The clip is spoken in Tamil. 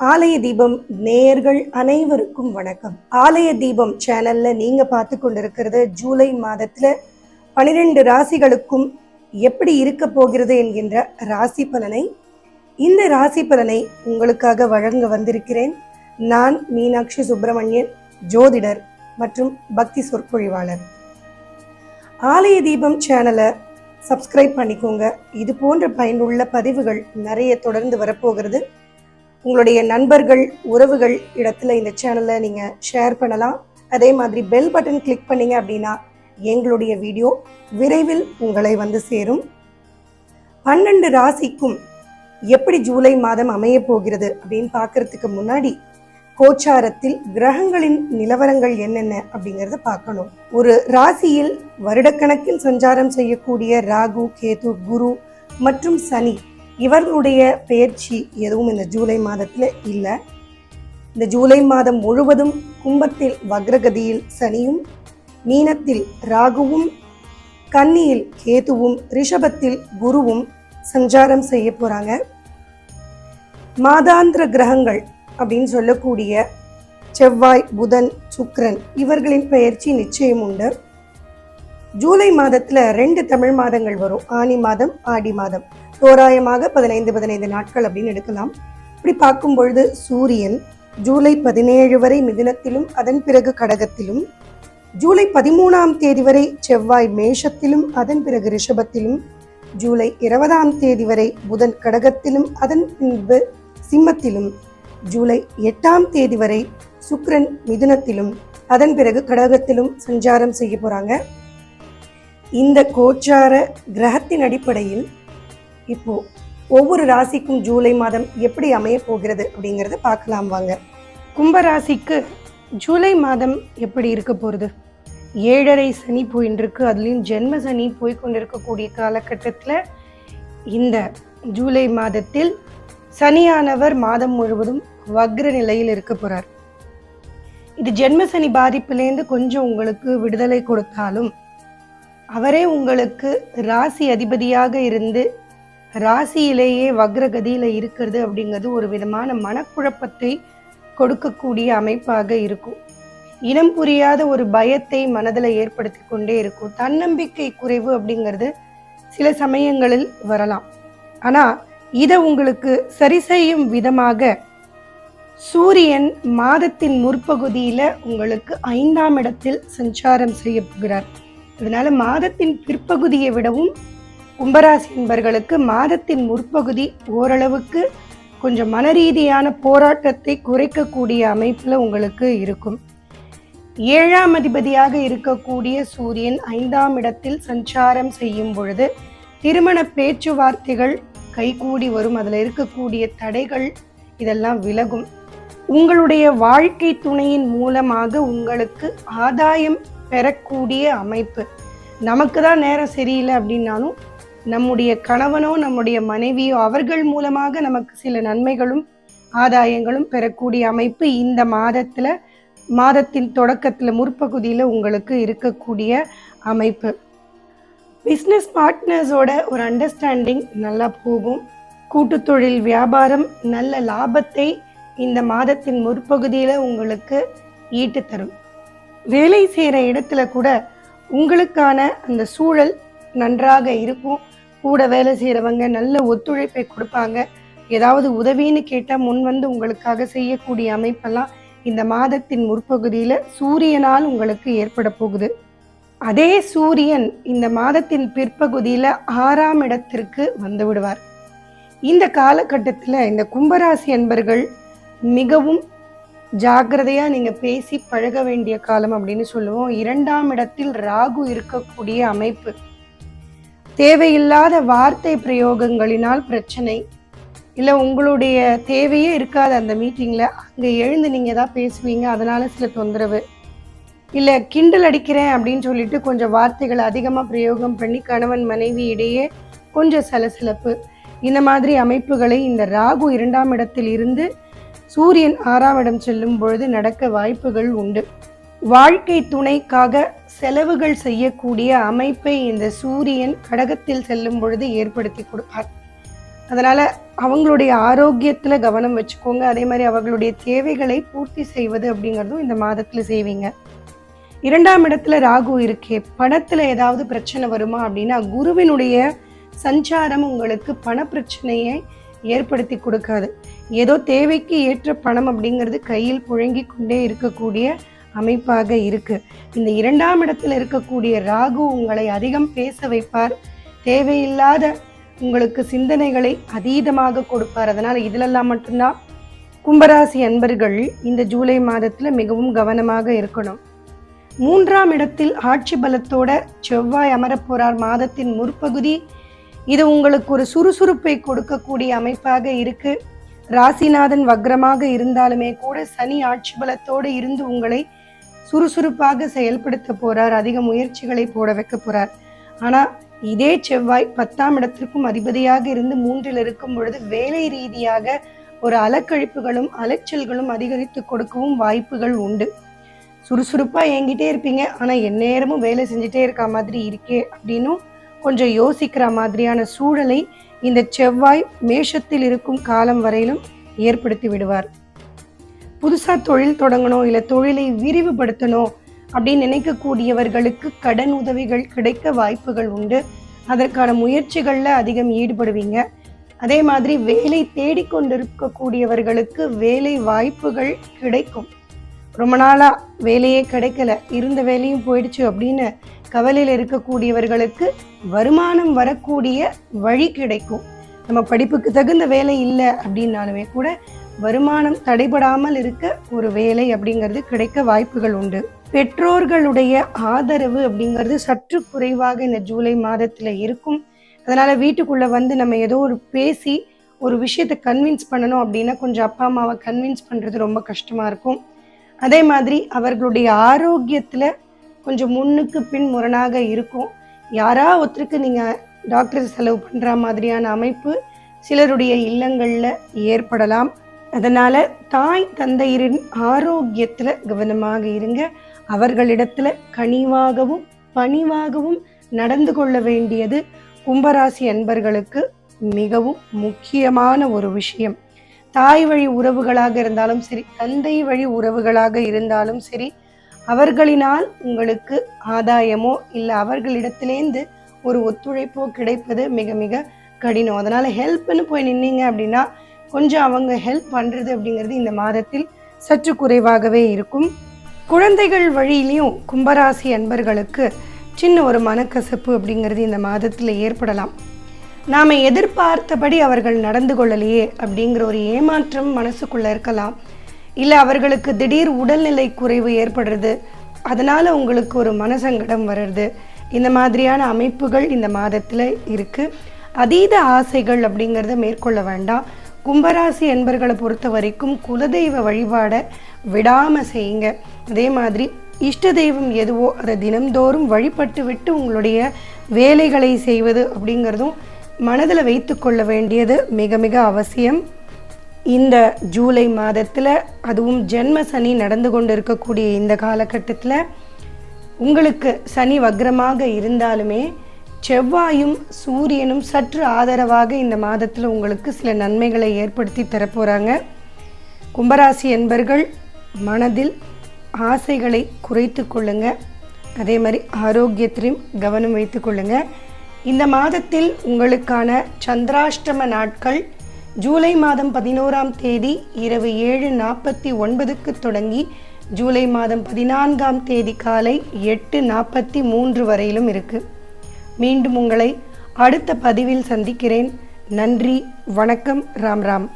ஆலய தீபம் நேயர்கள் அனைவருக்கும் வணக்கம். ஆலய தீபம் சேனல்ல நீங்க பார்த்து கொண்டிருக்கிறது ஜூலை மாதத்துல 12 ராசிகளுக்கும் எப்படி இருக்க போகிறது என்கின்ற ராசி பலனை. இந்த ராசி பலனை உங்களுக்காக வழங்க வந்திருக்கிறேன். நான் மீனாட்சி சுப்பிரமணியன், ஜோதிடர் மற்றும் பக்தி சொற்பொழிவாளர். ஆலய தீபம் சேனலை சப்ஸ்கிரைப் பண்ணிக்கோங்க. இது போன்ற பயனுள்ள பதிவுகள் நிறைய தொடர்ந்து வரப்போகிறது. உங்களுடைய நண்பர்கள், உறவுகள் இடத்துல இந்த சேனலை நீங்கள் ஷேர் பண்ணலாம். அதே மாதிரி பெல் பட்டன் கிளிக் பண்ணீங்க அப்படின்னா எங்களுடைய வீடியோ விரைவில் உங்களை வந்து சேரும். 12 ராசிக்கும் எப்படி ஜூலை மாதம் அமைய போகிறது அப்படின்னு பார்க்கறதுக்கு முன்னாடி கோச்சாரத்தில் கிரகங்களின் நிலவரங்கள் என்னென்ன அப்படிங்கிறத பார்க்கணும். ஒரு ராசியில் வருடக்கணக்கில் சஞ்சாரம் செய்யக்கூடிய ராகு, கேது, குரு மற்றும் சனி இவர்களுடைய பெயர்ச்சி எதுவும் இந்த ஜூலை மாதத்தில் இல்லை. இந்த ஜூலை மாதம் முழுவதும் கும்பத்தில் வக்ரகதியில் சனியும், மீனத்தில் ராகுவும், கன்னியில் கேதுவும், ரிஷபத்தில் குருவும் சஞ்சாரம் செய்ய போகிறாங்க. மாதாந்திர கிரகங்கள் அப்படின்னு சொல்லக்கூடிய செவ்வாய், புதன், சுக்கிரன் இவர்களின் பெயர்ச்சி நிச்சயம் உண்டு. ஜூலை மாதத்தில் 2 தமிழ் மாதங்கள் வரும். ஆனி மாதம், ஆடி மாதம். தோராயமாக 15 நாட்கள் அப்படின்னு எடுக்கலாம். இப்படி பார்க்கும் பொழுது சூரியன் ஜூலை 17 வரை மிதுனத்திலும் அதன் பிறகு கடகத்திலும், ஜூலை 13ஆம் தேதி வரை செவ்வாய் மேஷத்திலும் அதன் பிறகு ரிஷபத்திலும், ஜூலை 20ஆம் தேதி வரை புதன் கடகத்திலும் அதன் பின்பு சிம்மத்திலும், ஜூலை 8ஆம் தேதி வரை சுக்கிரன் மிதுனத்திலும் அதன் பிறகு கடகத்திலும் சஞ்சாரம் செய்ய போறாங்க. இந்த கோச்சார கிரகத்தின் அடிப்படையில் இப்போ ஒவ்வொரு ராசிக்கும் ஜூலை மாதம் எப்படி அமைய போகிறது அப்படிங்கிறத பார்க்கலாம் வாங்க. கும்பராசிக்கு ஜூலை மாதம் எப்படி இருக்க போகிறது? 7.5 சனி போயின்னு இருக்கு. அதுலேயும் ஜென்ம சனி போய்கொண்டிருக்கக்கூடிய காலகட்டத்தில் இந்த ஜூலை மாதத்தில் சனியானவர் மாதம் முழுவதும் வக்ர நிலையில் இருக்க போகிறார். இது ஜென்ம சனி பாதிப்புலேருந்து கொஞ்சம் உங்களுக்கு விடுதலை கொடுத்தாலும் அவரே உங்களுக்கு ராசி அதிபதியாக இருந்து ராசியிலேயே வக்ரகதியில் இருக்கிறது அப்படிங்கிறது ஒரு விதமான மனக்குழப்பத்தை கொடுக்கக்கூடிய அமைப்பாக இருக்கும். இனம் புரியாத ஒரு பயத்தை மனதில் ஏற்படுத்தி கொண்டே இருக்கும். தன்னம்பிக்கை குறைவு அப்படிங்கிறது சில சமயங்களில் வரலாம். ஆனால் இதை உங்களுக்கு சரி செய்யும் விதமாக சூரியன் மாதத்தின் முற்பகுதியில் உங்களுக்கு 5ஆம் இடத்தில் சஞ்சாரம் செய்ய போகிறார். அதனால மாதத்தின் பிற்பகுதியை விடவும் கும்பராசி என்பர்களுக்கு மாதத்தின் முற்பகுதி ஓரளவுக்கு கொஞ்சம் மனரீதியான போராட்டத்தை குறைக்கக்கூடிய அமைப்பில் உங்களுக்கு இருக்கும். 7ஆம் அதிபதியாக இருக்கக்கூடிய சூரியன் 5ஆம் இடத்தில் சஞ்சாரம் செய்யும் பொழுது திருமண பேச்சுவார்த்தைகள் கைகூடி வரும். அதில் இருக்கக்கூடிய தடைகள் இதெல்லாம் விலகும். உங்களுடைய வாழ்க்கை துணையின் மூலமாக உங்களுக்கு ஆதாயம் பெறக்கூடிய அமைப்பு. நமக்கு தான் நேரம் சரியில்லை அப்படின்னாலும் நம்முடைய கணவனோ நம்முடைய மனைவியோ அவர்கள் மூலமாக நமக்கு சில நன்மைகளும் ஆதாயங்களும் பெறக்கூடிய அமைப்பு இந்த மாதத்தின் தொடக்கத்தில் முற்பகுதியில் உங்களுக்கு இருக்கக்கூடிய அமைப்பு. பிஸ்னஸ் பார்ட்னர்ஸோட ஒரு அண்டர்ஸ்டாண்டிங் நல்லா போகும். கூட்டு தொழில் வியாபாரம் நல்ல லாபத்தை இந்த மாதத்தின் முற்பகுதியில் உங்களுக்கு ஈட்டு தரும். வேலை செய்கிற இடத்துல கூட உங்களுக்கான அந்த சூழல் நன்றாக இருக்கும். கூட வேலை செய்கிறவங்க நல்ல ஒத்துழைப்பை கொடுப்பாங்க. ஏதாவது உதவின்னு கேட்டால் முன் வந்து உங்களுக்காக செய்யக்கூடிய அமைப்பெல்லாம் இந்த மாதத்தின் முற்பகுதியில் சூரியனால் உங்களுக்கு ஏற்பட போகுது. அதே சூரியன் இந்த மாதத்தின் பிற்பகுதியில் 6ஆம் இடத்திற்கு வந்து விடுவார். இந்த காலகட்டத்தில் இந்த கும்பராசி அன்பர்கள் மிகவும் ஜாக்கிரதையாக நீங்கள் பேசி பழக வேண்டிய காலம் அப்படின்னு சொல்லுவோம். 2ஆம் இடத்தில் ராகு இருக்கக்கூடிய அமைப்பு. தேவையில்லாத வார்த்தை பிரயோகங்களினால் பிரச்சனை, இல்லை உங்களுடைய தேவையே இருக்காது அந்த மீட்டிங்கில், அங்கே எழுந்து நீங்கள் தான் பேசுவீங்க, அதனால் சில தொந்தரவு, இல்லை கிண்டல் அடிக்கிறேன் அப்படின்னு சொல்லிட்டு கொஞ்சம் வார்த்தைகளை அதிகமாக பிரயோகம் பண்ணி கணவன் மனைவி இடையே கொஞ்சம் சலசலப்பு, இந்த மாதிரி அமைப்புகளை இந்த ராகு 2ஆம் இடத்தில் இருந்து சூரியன் 6ஆம் இடம் செல்லும் பொழுது நடக்க வாய்ப்புகள் உண்டு. வாழ்க்கை துணைக்காக செலவுகள் செய்யக்கூடிய அமைப்பை இந்த சூரியன் கடகத்தில் செல்லும் பொழுது ஏற்படுத்தி கொடுப்பார். அதனால் அவங்களுடைய ஆரோக்கியத்தில் கவனம் வச்சுக்கோங்க. அதே மாதிரி அவர்களுடைய தேவைகளை பூர்த்தி செய்வது அப்படிங்கிறதும் இந்த மாதத்தில் செய்வீங்க. 2ஆம் இடத்துல ராகு இருக்கே, பணத்தில் ஏதாவது பிரச்சனை வருமா அப்படின்னா, குருவினுடைய சஞ்சாரம் உங்களுக்கு பண பிரச்சனையை ஏற்படுத்தி கொடுக்காது. ஏதோ தேவைக்கு ஏற்ற பணம் அப்படிங்கிறது கையில் புழங்கி கொண்டே இருக்கக்கூடிய அமைப்பாக இருக்கு. இந்த 2ஆம் இடத்துல இருக்கக்கூடிய ராகு உங்களை அதிகம் பேச வைப்பார். தேவையில்லாத உங்களுக்கு சிந்தனைகளை அதீதமாக கொடுப்பார். அதனால் இதிலெல்லாம் மட்டும்தான் கும்பராசி அன்பர்கள் இந்த ஜூலை மாதத்தில் மிகவும் கவனமாக இருக்கணும். 3ஆம் இடத்தில் ஆட்சி பலத்தோட செவ்வாய் அமரப்போறார் மாதத்தின் முற்பகுதி. இது உங்களுக்கு ஒரு சுறுசுறுப்பை கொடுக்கக்கூடிய அமைப்பாக இருக்கு. ராசிநாதன் வக்ரமாக இருந்தாலுமே கூட சனி ஆட்சி பலத்தோடு இருந்து உங்களை சுறுசுறுப்பாக செயல்படுத்த போறார். அதிக முயற்சிகளை போட வைக்க போறார். ஆனால் இதே செவ்வாய் 10ஆம் இடத்திற்கும் அதிபதியாக இருந்து 3இல் இருக்கும் பொழுது வேலை ரீதியாக ஒரு அலக்கழிப்புகளும் அலைச்சல்களும் அதிகரித்து கொடுக்கவும் வாய்ப்புகள் உண்டு. சுறுசுறுப்பாக இயங்கிட்டே இருப்பீங்க, ஆனால் எந்நேரமும் வேலை செஞ்சுட்டே இருக்க மாதிரி இருக்கே அப்படின்னும் கொஞ்சம் யோசிக்கிற மாதிரியான சூழலை இந்த செவ்வாய் மேஷத்தில் இருக்கும் காலம் வரையிலும் ஏற்படுத்தி விடுவார். புதுசாக தொழில் தொடங்கணும், இல்லை தொழிலை விரிவுபடுத்தணும் அப்படின்னு நினைக்கக்கூடியவர்களுக்கு கடன் உதவிகள் கிடைக்க வாய்ப்புகள் உண்டு. அதற்கான முயற்சிகளில் அதிகம் ஈடுபடுவீங்க. அதே மாதிரி வேலை தேடிக்கொண்டிருக்கக்கூடியவர்களுக்கு வேலை வாய்ப்புகள் கிடைக்கும். ரொம்ப நாளாக வேலையே கிடைக்கல, இருந்த வேலையும் போயிடுச்சு அப்படின்னு கவலையில் இருக்கக்கூடியவர்களுக்கு வருமானம் வரக்கூடிய வழி கிடைக்கும். நம்ம படிப்புக்கு தகுந்த வேலை இல்லை அப்படின்னாலுமே கூட வருமானம் தடைபடாமல் இருக்க ஒரு வேலை அப்படிங்கிறது கிடைக்க வாய்ப்புகள் உண்டு. பெற்றோர்களுடைய ஆதரவு அப்படிங்கிறது சற்று குறைவாக இந்த ஜூலை மாதத்தில் இருக்கும். அதனால் வீட்டுக்குள்ளே வந்து நம்ம ஏதோ ஒரு பேசி ஒரு விஷயத்தை கன்வின்ஸ் பண்ணணும் அப்படின்னா கொஞ்சம் அப்பா அம்மாவை கன்வின்ஸ் பண்ணுறது ரொம்ப கஷ்டமாக இருக்கும். அதே மாதிரி அவர்களுடைய ஆரோக்கியத்தில் கொஞ்சம் முன்னுக்கு பின் முரணாக இருக்கும். ஒருத்தருக்கு நீங்கள் டாக்டர் செலவு பண்ணுற மாதிரியான அமைப்பு சிலருடைய இல்லங்களில் ஏற்படலாம். அதனால் தாய் தந்தையரின் ஆரோக்கியத்தில் கவனமாக இருங்க. அவர்களிடத்தில் கனிவாகவும் பணிவாகவும் நடந்து கொள்ள வேண்டியது கும்பராசி அன்பர்களுக்கு மிகவும் முக்கியமான ஒரு விஷயம். தாய் வழி உறவுகளாக இருந்தாலும் சரி, தந்தை வழி உறவுகளாக இருந்தாலும் சரி, அவர்களினால் உங்களுக்கு ஆதாயமோ இல்லை அவர்களிடத்திலேருந்து ஒரு ஒத்துழைப்போ கிடைப்பது மிக மிக கடினம். அதனால் ஹெல்ப்னு போய் நின்னீங்க அப்படின்னா கொஞ்சம் அவங்க ஹெல்ப் பண்ணுறது அப்படிங்கிறது இந்த மாதத்தில் சற்று குறைவாகவே இருக்கும். குழந்தைகள் வழியிலையும் கும்பராசி அன்பர்களுக்கு சின்ன ஒரு மனக்கசப்பு அப்படிங்கிறது இந்த மாதத்தில் ஏற்படலாம். நாம் எதிர்பார்த்தபடி அவர்கள் நடந்து கொள்ளலையே அப்படிங்கிற ஒரு ஏமாற்றம் மனசுக்குள்ளே இருக்கலாம். இல்லை அவர்களுக்கு திடீர் உடல்நிலை குறைவு ஏற்படுறது, அதனால் உங்களுக்கு ஒரு மனசங்கடம் வர்றது, இந்த மாதிரியான அமைப்புகள் இந்த மாதத்தில் இருக்குது. அதீத ஆசைகள் அப்படிங்கிறத மேற்கொள்ள வேண்டாம். கும்பராசி என்பர்களை பொறுத்த வரைக்கும் குலதெய்வ வழிபாடை விடாமல் செய்யுங்க. அதே மாதிரி இஷ்ட தெய்வம் எதுவோ அதை தினம்தோறும் வழிபட்டு விட்டு உங்களுடைய வேலைகளை செய்வது அப்படிங்கிறதும் மனதில் வைத்து கொள்ள வேண்டியது மிக மிக அவசியம். இந்த ஜூலை மாதத்தில் அதுவும் ஜென்ம சனி நடந்து கொண்டு இருக்கக்கூடிய இந்த காலகட்டத்தில் உங்களுக்கு சனி வக்ரமாக இருந்தாலுமே செவ்வாயும் சூரியனும் சற்று ஆதரவாக இந்த மாதத்தில் உங்களுக்கு சில நன்மைகளை ஏற்படுத்தி தரப்போகிறாங்க. கும்பராசி என்பர்கள் மனதில் ஆசைகளை குறைத்து கொள்ளுங்க. அதே மாதிரி ஆரோக்கியத்திலையும் கவனம் வைத்து கொள்ளுங்க. இந்த மாதத்தில் உங்களுக்கான சந்திராஷ்டம நாட்கள் ஜூலை மாதம் 11ஆம் தேதி இரவு 7:49 தொடங்கி ஜூலை மாதம் 14ஆம் தேதி காலை 8:43 வரையிலும் இருக்குது. மீண்டும் உங்களை அடுத்த பதிவில் சந்திக்கிறேன். நன்றி, வணக்கம், ராம் ராம்.